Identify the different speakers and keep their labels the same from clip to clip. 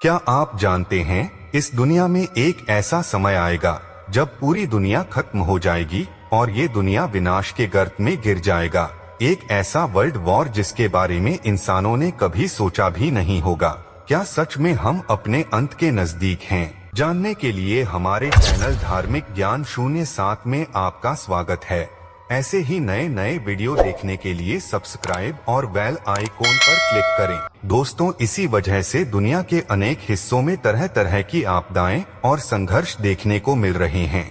Speaker 1: क्या आप जानते हैं, इस दुनिया में एक ऐसा समय आएगा जब पूरी दुनिया खत्म हो जाएगी और ये दुनिया विनाश के गर्त में गिर जाएगा। एक ऐसा वर्ल्ड वॉर जिसके बारे में इंसानों ने कभी सोचा भी नहीं होगा। क्या सच में हम अपने अंत के नजदीक हैं? जानने के लिए हमारे चैनल धार्मिक ज्ञान 07 में आपका स्वागत है। ऐसे ही नए नए वीडियो देखने के लिए सब्सक्राइब और बेल आइकॉन पर क्लिक करें। दोस्तों, इसी वजह से दुनिया के अनेक हिस्सों में तरह तरह की आपदाएं और संघर्ष देखने को मिल रहे हैं।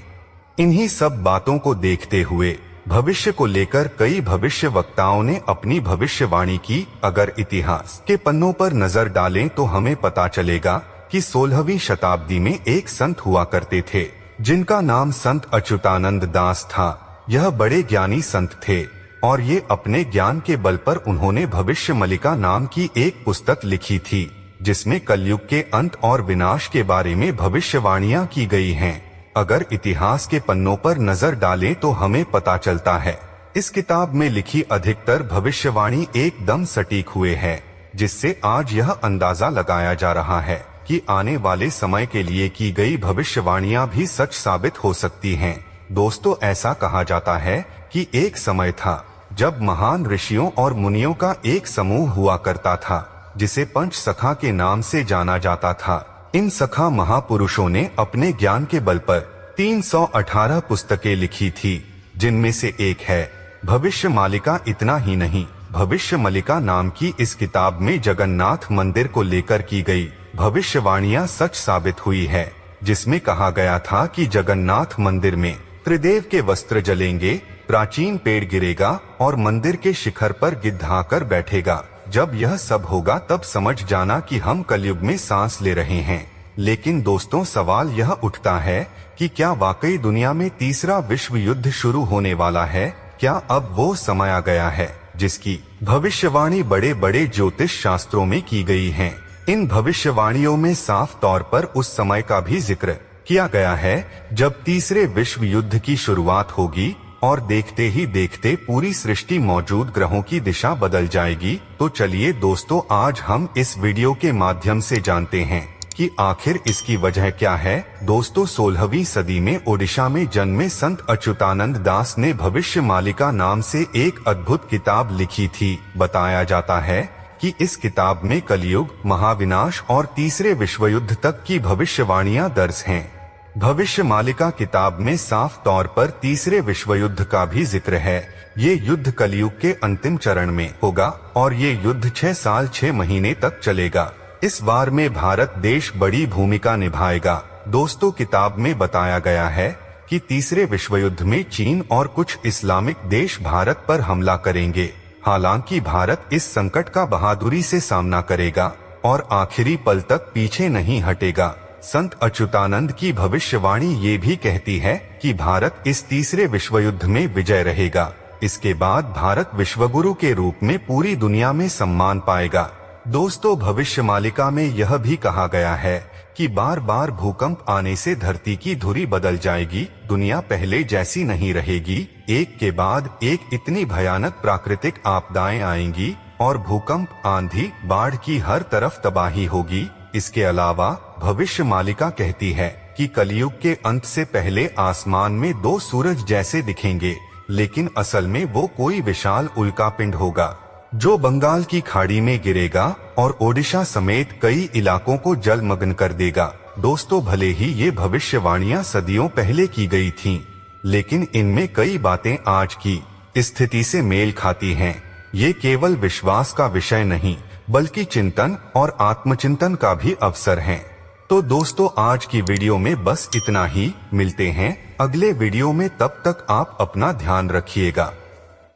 Speaker 1: इन्हीं सब बातों को देखते हुए भविष्य को लेकर कई भविष्य वक्ताओं ने अपनी भविष्यवाणी की। अगर इतिहास के पन्नों पर नजर डालें तो हमें पता चलेगा कि 16वीं शताब्दी में एक संत हुआ करते थे जिनका नाम संत अच्युतानंद दास था। यह बड़े ज्ञानी संत थे और ये अपने ज्ञान के बल पर उन्होंने भविष्य मलिका नाम की एक पुस्तक लिखी थी जिसमें कलयुग के अंत और विनाश के बारे में भविष्यवाणियां की गई हैं। अगर इतिहास के पन्नों पर नजर डालें तो हमें पता चलता है इस किताब में लिखी अधिकतर भविष्यवाणी एकदम सटीक हुए हैं, जिससे आज यह अंदाजा लगाया जा रहा है कि आने वाले समय के लिए की गई भविष्यवाणियां भी सच साबित हो सकती हैं। दोस्तों, ऐसा कहा जाता है कि एक समय था जब महान ऋषियों और मुनियों का एक समूह हुआ करता था जिसे पंच सखा के नाम से जाना जाता था। इन सखा महापुरुषों ने अपने ज्ञान के बल पर 318 पुस्तकें लिखी थी, जिनमें से एक है भविष्य मालिका। इतना ही नहीं, भविष्य मलिका नाम की इस किताब में जगन्नाथ मंदिर को लेकर की गई भविष्यवाणियां सच साबित हुई है, जिसमें कहा गया था कि जगन्नाथ मंदिर में त्रिदेव के वस्त्र जलेंगे, प्राचीन पेड़ गिरेगा और मंदिर के शिखर पर गिद्ध आकर बैठेगा। जब यह सब होगा तब समझ जाना कि हम कलयुग में सांस ले रहे हैं। लेकिन दोस्तों, सवाल यह उठता है कि क्या वाकई दुनिया में तीसरा विश्व युद्ध शुरू होने वाला है? क्या अब वो समय आ गया है जिसकी भविष्यवाणी बड़े बड़े ज्योतिष शास्त्रों में की गई है? इन भविष्यवाणियों में साफ तौर पर उस समय का भी जिक्र किया गया है जब तीसरे विश्व युद्ध की शुरुआत होगी और देखते ही देखते पूरी सृष्टि मौजूद ग्रहों की दिशा बदल जाएगी। तो चलिए दोस्तों, आज हम इस वीडियो के माध्यम से जानते हैं कि आखिर इसकी वजह क्या है। दोस्तों, 16वीं सदी में ओडिशा में जन्मे संत अच्युतानंद दास ने भविष्य मालिका नाम से एक अद्भुत किताब लिखी थी। बताया जाता है कि इस किताब में कलयुग, महाविनाश और तीसरे विश्व युद्ध तक की भविष्यवाणियां दर्ज हैं। भविष्य मालिका किताब में साफ तौर पर तीसरे विश्व युद्ध का भी जिक्र है। ये युद्ध कलयुग के अंतिम चरण में होगा और ये युद्ध 6 साल 6 महीने तक चलेगा। इस वार में भारत देश बड़ी भूमिका निभाएगा। दोस्तों, किताब में बताया गया है कि तीसरे विश्व युद्ध में चीन और कुछ इस्लामिक देश भारत पर हमला करेंगे। हालांकि भारत इस संकट का बहादुरी से सामना करेगा और आखिरी पल तक पीछे नहीं हटेगा। संत अच्युतानंद की भविष्यवाणी ये भी कहती है कि भारत इस तीसरे विश्व युद्ध में विजय रहेगा। इसके बाद भारत विश्वगुरु के रूप में पूरी दुनिया में सम्मान पाएगा। दोस्तों, भविष्य मालिका में यह भी कहा गया है कि बार बार भूकंप आने से धरती की धुरी बदल जाएगी, दुनिया पहले जैसी नहीं रहेगी। एक के बाद एक इतनी भयानक प्राकृतिक आपदाएं आएंगी और भूकंप, आंधी, बाढ़ की हर तरफ तबाही होगी। इसके अलावा भविष्य मालिका कहती है कि कलयुग के अंत से पहले आसमान में 2 सूरज जैसे दिखेंगे, लेकिन असल में वो कोई विशाल उल्कापिंड होगा जो बंगाल की खाड़ी में गिरेगा और ओडिशा समेत कई इलाकों को जलमग्न कर देगा। दोस्तों, भले ही ये भविष्यवाणियां सदियों पहले की गई थीं, लेकिन इनमें कई बातें आज की स्थिति से मेल खाती हैं। ये केवल विश्वास का विषय नहीं बल्कि चिंतन और आत्मचिंतन का भी अवसर है। तो दोस्तों, आज की वीडियो में बस इतना ही। मिलते हैं अगले वीडियो में, तब तक आप अपना ध्यान रखिएगा।